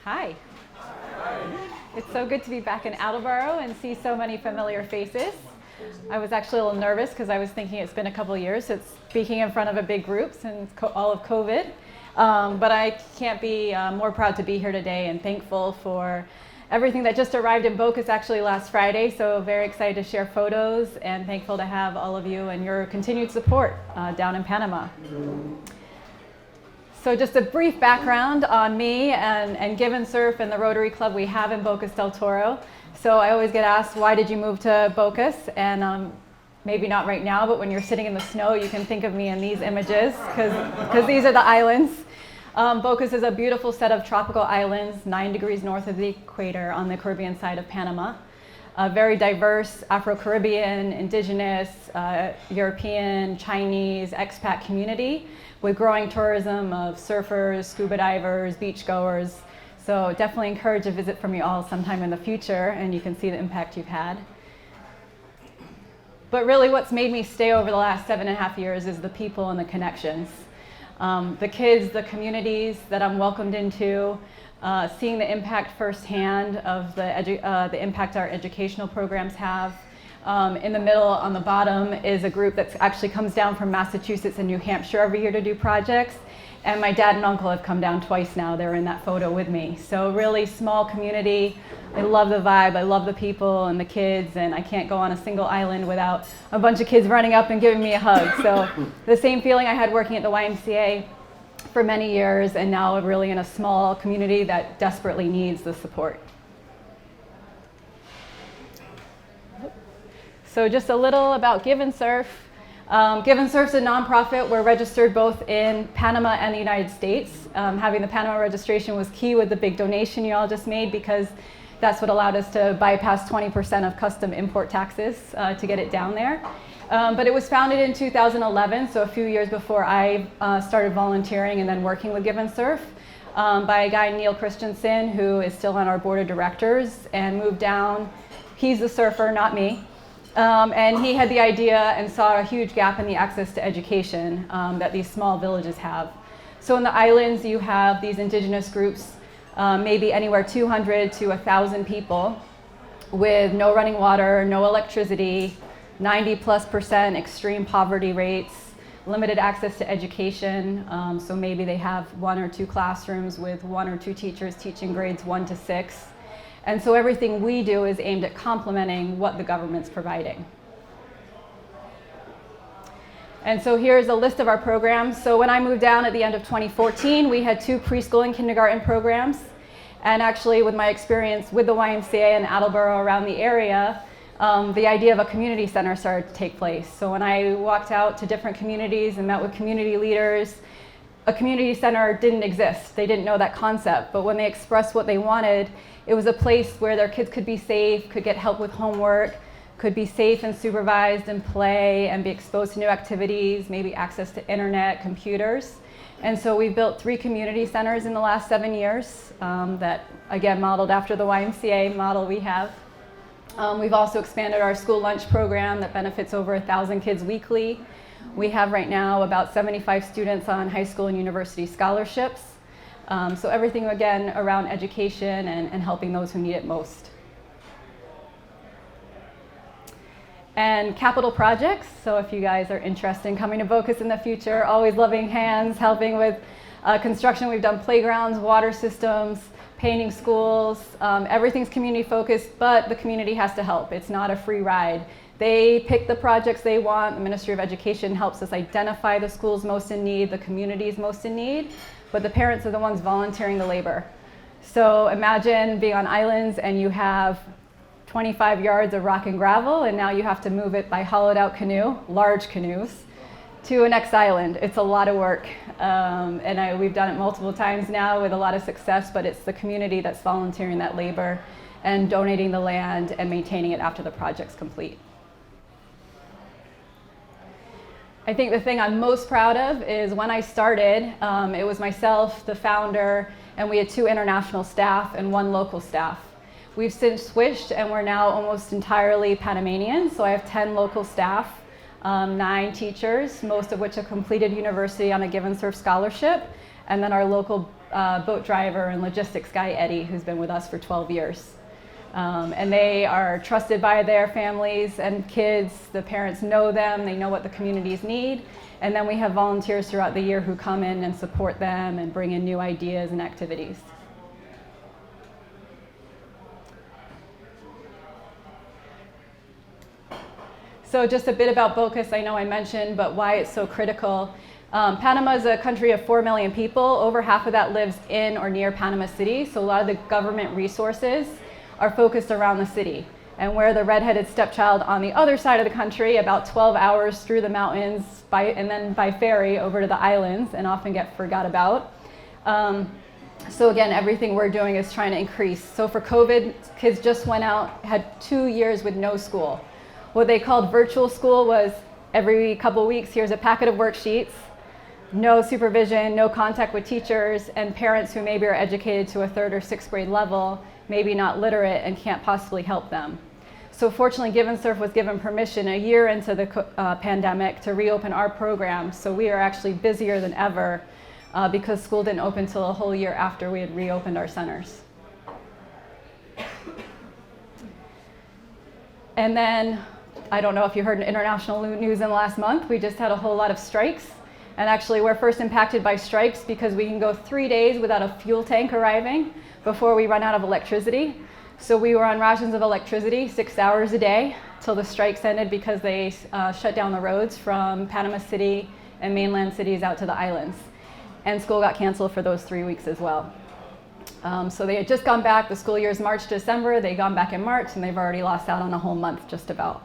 Hi. It's so good to be back in Attleboro and see so many familiar faces. I was actually a little nervous because I was thinking it's been a couple of years since speaking in front of a big group since all of COVID. But I can't be more proud to be here today and thankful for everything that just arrived in Bocas actually last Friday. So very excited to share photos and thankful to have all of you and your continued support down in Panama. So just a brief background on me and Give and Surf and the Rotary Club we have in Bocas del Toro. So I always get asked, why did you move to Bocas? And maybe not right now, but when you're sitting in the snow, you can think of me in these images because these are the islands. Bocas is a beautiful set of tropical islands, 9 degrees north of the equator on the Caribbean side of Panama. A very diverse Afro-Caribbean, indigenous, European, Chinese, expat community with growing tourism of surfers, scuba divers, beachgoers. So definitely encourage a visit from you all sometime in the future and you can see the impact you've had. But really what's made me stay over the last 7.5 years is the people and the connections. The kids, the communities that I'm welcomed into, seeing the impact firsthand of the impact our educational programs have. In the middle, on the bottom, is a group that actually comes down from Massachusetts and New Hampshire every year to do projects. And my dad and uncle have come down twice now. They're in that photo with me. So really small community. I love the vibe. I love the people and the kids. And I can't go on a single island without a bunch of kids running up and giving me a hug. So the same feeling I had working at the YMCA for many years, and now really in a small community that desperately needs the support. So just a little about Give and Surf. Give and Surf's a nonprofit. We're registered both in Panama and the United States. Having the Panama registration was key with the big donation you all just made because that's what allowed us to bypass 20% of custom import taxes to get it down there. But it was founded in 2011, so a few years before I started volunteering and then working with Give and Surf, by a guy, Neil Christensen, who is still on our board of directors and moved down. He's the surfer, not me. And he had the idea and saw a huge gap in the access to education that these small villages have. So in the islands, you have these indigenous groups, maybe anywhere 200 to 1,000 people with no running water, no electricity, 90+% extreme poverty rates, limited access to education. So maybe they have 1 or 2 classrooms with 1 or 2 teachers teaching grades 1 to 6. And so everything we do is aimed at complementing what the government's providing. And so here's a list of our programs. So when I moved down at the end of 2014, we had 2 preschool and kindergarten programs. And actually with my experience with the YMCA and Attleboro around the area, the idea of a community center started to take place. So when I walked out to different communities and met with community leaders, a community center didn't exist. They didn't know that concept. But when they expressed what they wanted, it was a place where their kids could be safe, could get help with homework, could be safe and supervised and play and be exposed to new activities, maybe access to internet, computers. And so we built 3 community centers in the last 7 years that, again, modeled after the YMCA model we have. We've also expanded our school lunch program that benefits over 1,000 kids weekly. We have right now about 75 students on high school and university scholarships. So everything, again, around education and helping those who need it most. And capital projects, so if you guys are interested in coming to Bocas in the future, always loving hands, helping with construction. We've done playgrounds, water systems, painting schools. Everything's community focused, but the community has to help. It's not a free ride. They pick the projects they want. The Ministry of Education helps us identify the schools most in need, the communities most in need, but the parents are the ones volunteering the labor. So imagine being on islands and you have 25 yards of rock and gravel and now you have to move it by hollowed out canoe, large canoes, to a next island. It's a lot of work. We've done it multiple times now with a lot of success, but it's the community that's volunteering that labor and donating the land and maintaining it after the project's complete. I think the thing I'm most proud of is when I started, it was myself, the founder, and we had 2 international staff and 1 local staff. We've since switched and we're now almost entirely Panamanian, so I have 10 local staff, 9 teachers, most of which have completed university on a Give and Surf scholarship, and then our local boat driver and logistics guy, Eddie, who's been with us for 12 years. And they are trusted by their families and kids. The parents know them, they know what the communities need. And then we have volunteers throughout the year who come in and support them and bring in new ideas and activities. So just a bit about BOCUS, I know I mentioned, but why it's so critical. Panama is a country of 4 million people. Over half of that lives in or near Panama City. So a lot of the government resources are focused around the city. And we're the redheaded stepchild on the other side of the country, about 12 hours through the mountains and then by ferry over to the islands, and often get forgot about. So again, everything we're doing is trying to increase. So for COVID, kids just went out, had 2 years with no school. What they called virtual school was every couple of weeks, here's a packet of worksheets, no supervision, no contact with teachers, and parents who maybe are educated to a 3rd or 6th grade level, maybe not literate and can't possibly help them. So fortunately, Give and Surf was given permission a year into the pandemic to reopen our program. So we are actually busier than ever because school didn't open until a whole year after we had reopened our centers. And then, I don't know if you heard in international news in the last month, we just had a whole lot of strikes. And actually, we're first impacted by strikes because we can go 3 days without a fuel tank arriving before we run out of electricity. So we were on rations of electricity 6 hours a day till the strikes ended because they shut down the roads from Panama City and mainland cities out to the islands. And school got canceled for those 3 weeks as well. So they had just gone back, the school year's March to December, they'd gone back in March, and they've already lost out on a whole month just about.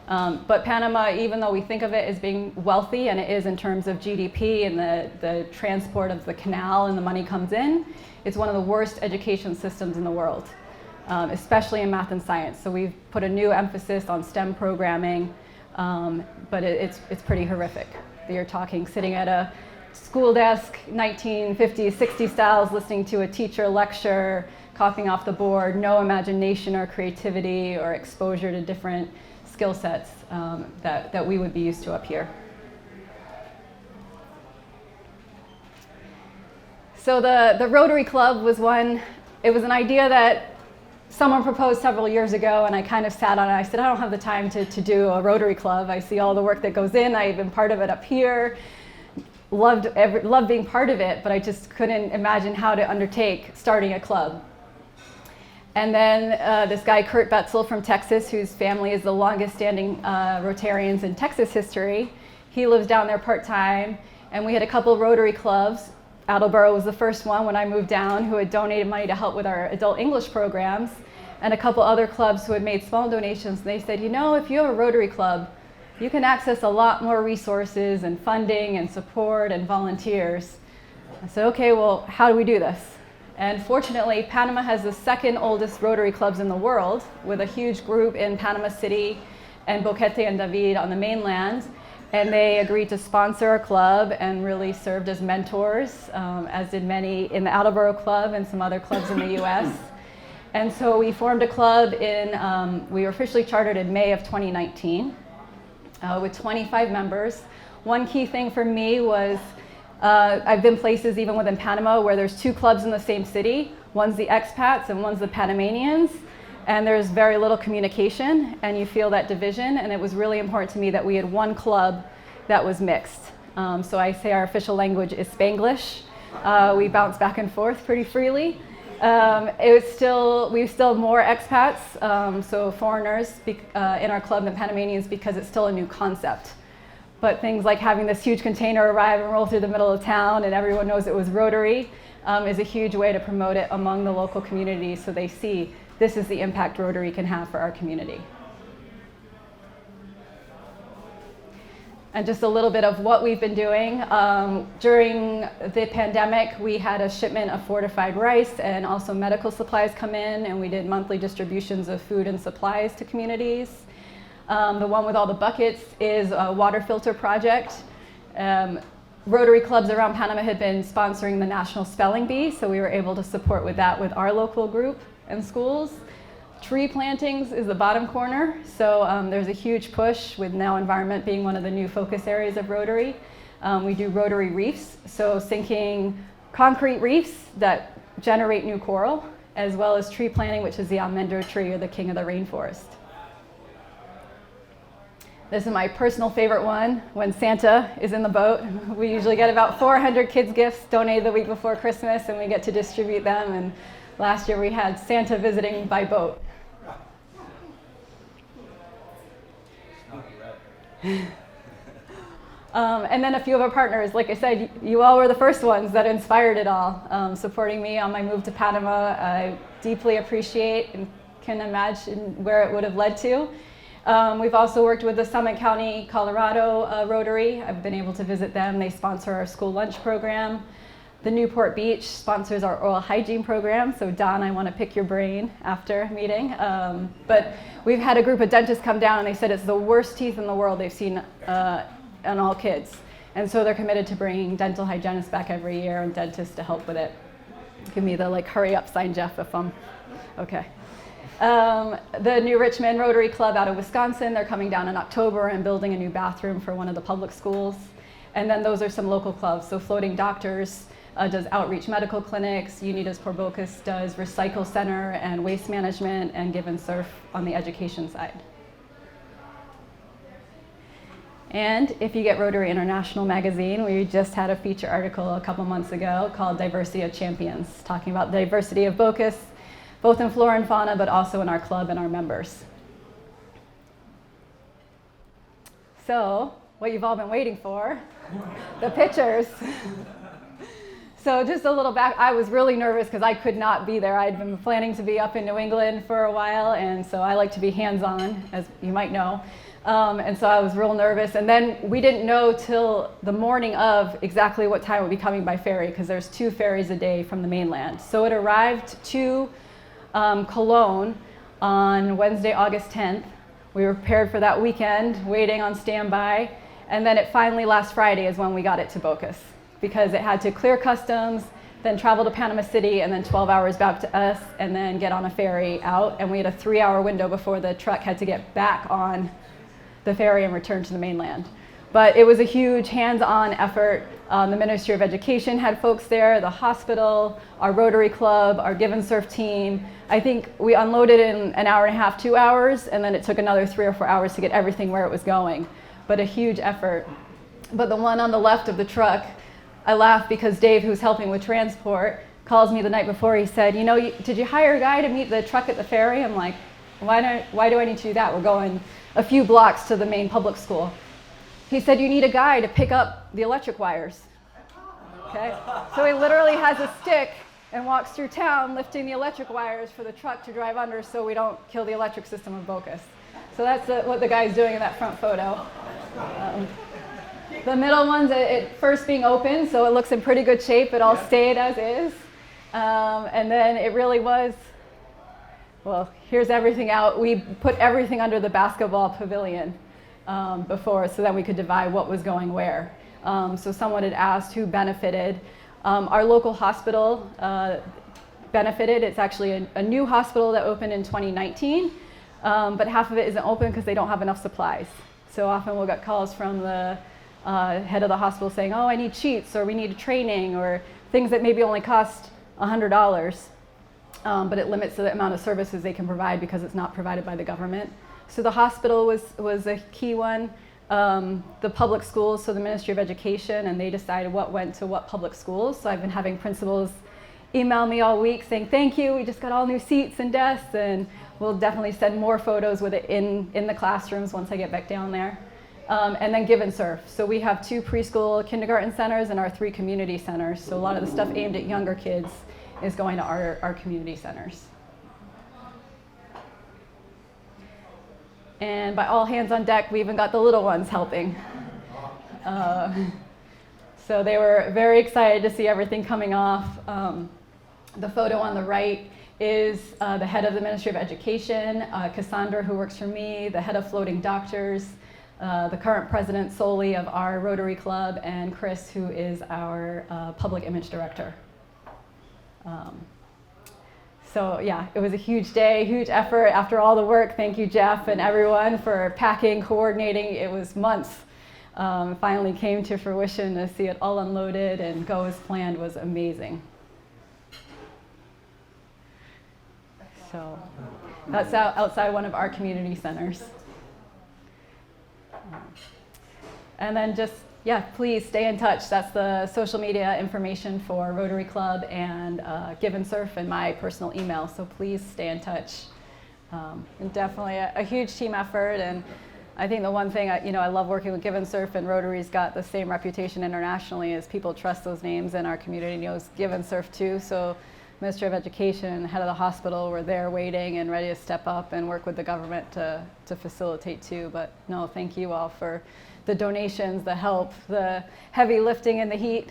But Panama, even though we think of it as being wealthy, and it is in terms of GDP and the transport of the canal and the money comes in, it's one of the worst education systems in the world, especially in math and science. So we've put a new emphasis on STEM programming, but it's pretty horrific. You're talking sitting at a school desk, 1950s, 60s styles, listening to a teacher lecture, copying off the board, no imagination or creativity or exposure to different skill sets that we would be used to up here. So the Rotary Club was it was an idea that someone proposed several years ago, and I kind of sat on it. I said, I don't have the time to do a Rotary Club. I see all the work that goes in. I've been part of it up here. Loved being part of it, but I just couldn't imagine how to undertake starting a club. And then this guy, Kurt Betzel from Texas, whose family is the longest standing Rotarians in Texas history, he lives down there part-time, and we had a couple Rotary clubs. Attleboro was the first one when I moved down, who had donated money to help with our adult English programs, and a couple other clubs who had made small donations. And they said, you know, if you have a Rotary club, you can access a lot more resources and funding and support and volunteers. I said, okay, well, how do we do this? And fortunately, Panama has the second oldest Rotary clubs in the world, with a huge group in Panama City and Boquete and David on the mainland. And they agreed to sponsor our club and really served as mentors, as did many in the Attleboro Club and some other clubs in the US. And so we formed a club we were officially chartered in May of 2019 with 25 members. One key thing for me was I've been places even within Panama where there's 2 clubs in the same city. One's the expats and one's the Panamanians. And there's very little communication, and you feel that division. And it was really important to me that we had one club that was mixed. So I say our official language is Spanglish. We bounce back and forth pretty freely. We still have more expats, so foreigners in our club than Panamanians, because it's still a new concept. But things like having this huge container arrive and roll through the middle of town and everyone knows it was Rotary is a huge way to promote it among the local community, so they see this is the impact Rotary can have for our community. And just a little bit of what we've been doing. During the pandemic, we had a shipment of fortified rice and also medical supplies come in, and we did monthly distributions of food and supplies to communities. The one with all the buckets is a water filter project. Rotary clubs around Panama had been sponsoring the National Spelling Bee, so we were able to support with that with our local group and schools. Tree plantings is the bottom corner, so there's a huge push with now environment being one of the new focus areas of Rotary. We do rotary reefs, so sinking concrete reefs that generate new coral, as well as tree planting, which is the almendro tree, or the king of the rainforest. This is my personal favorite one, when Santa is in the boat. We usually get about 400 kids' gifts donated the week before Christmas, and we get to distribute them. And last year we had Santa visiting by boat. And then a few of our partners, like I said, you all were the first ones that inspired it all, supporting me on my move to Panama. I deeply appreciate and can imagine where it would have led to. We've also worked with the Summit County, Colorado Rotary. I've been able to visit them. They sponsor our school lunch program. The Newport Beach sponsors our oral hygiene program. So Don, I want to pick your brain after meeting. But we've had a group of dentists come down and they said it's the worst teeth in the world they've seen on all kids. And so they're committed to bringing dental hygienists back every year and dentists to help with it. Give me the hurry up sign, Jeff, if I'm okay. The New Richmond Rotary Club out of Wisconsin, they're coming down in October and building a new bathroom for one of the public schools. And then those are some local clubs. So Floating Doctors does outreach medical clinics, Unitas Porbocus does Recycle Center and waste management, and Give and Surf on the education side. And if you get Rotary International magazine, we just had a feature article a couple months ago called Diversity of Champions, talking about diversity of Bocas, both in flora and fauna, but also in our club and our members. So, what you've all been waiting for, the pictures. So just a little back, I was really nervous because I could not be there. I'd been planning to be up in New England for a while, and so I like to be hands-on, as you might know. And so I was real nervous. And then we didn't know till the morning of exactly what time it would be coming by ferry, because there's 2 ferries a day from the mainland. So it arrived to Cologne on Wednesday, August 10th. We were prepared for that weekend, waiting on standby. And then it finally, last Friday, is when we got it to Bocas, because it had to clear customs, then travel to Panama City, and then 12 hours back to us, and then get on a ferry out. And we had a 3-hour window before the truck had to get back on the ferry and return to the mainland. But it was a huge hands-on effort. The Ministry of Education had folks there, the hospital, our Rotary Club, our Give and Surf team. I think we unloaded in an hour and a half, 2 hours, and then it took another 3 or 4 hours to get everything where it was going. But a huge effort. But the one on the left of the truck, I laugh because Dave, who's helping with transport, calls me the night before. He said, you know, did you hire a guy to meet the truck at the ferry? I'm like, why do I need to do that? We're going a few blocks to the main public school. He said, you need a guy to pick up the electric wires. Okay? So he literally has a stick and walks through town lifting the electric wires for the truck to drive under so we don't kill the electric system of Bocas. So that's what the guy's doing in that front photo. The middle one's at first being open, so it looks in pretty good shape. It all stayed as is. And then it really was, well, here's everything out. We put everything under the basketball pavilion before, so that we could divide what was going where. So someone had asked who benefited. Our local hospital benefited. It's actually a new hospital that opened in 2019, but half of it isn't open because they don't have enough supplies. So often we'll get calls from the head of the hospital saying, oh, I need sheets, or we need training, or things that maybe only cost $100, but it limits the amount of services they can provide because it's not provided by the government. So the hospital was a key one. The public schools, so the Ministry of Education, and they decided what went to what public schools. So I've been having principals email me all week saying, thank you, we just got all new seats and desks, and we'll definitely send more photos with it in the classrooms once I get back down there. And then Give and Surf. So we have 2 preschool kindergarten centers and our 3 community centers. So a lot of the stuff aimed at younger kids is going to our community centers. And by all hands on deck, we even got the little ones helping. So they were very excited to see everything coming off. The photo on the right is the head of the Ministry of Education, Cassandra, who works for me, the head of Floating Doctors, the current president solely of our Rotary Club, and Chris, who is our public image director. So yeah, it was a huge day, huge effort after all the work. Thank you, Jeff, and everyone for packing, coordinating. It was months finally came to fruition. To see it all unloaded and go as planned was amazing. So that's outside one of our community centers. And then just, yeah, please stay in touch. That's the social media information for Rotary Club and Give and Surf and my personal email. So please stay in touch. And definitely a huge team effort. And I think the one thing, I love working with Give and Surf, and Rotary's got the same reputation internationally is people trust those names, and our community knows Give and Surf too. So Ministry of Education, head of the hospital, were there waiting and ready to step up and work with the government to facilitate too. But no, thank you all for the donations, the help, the heavy lifting in the heat.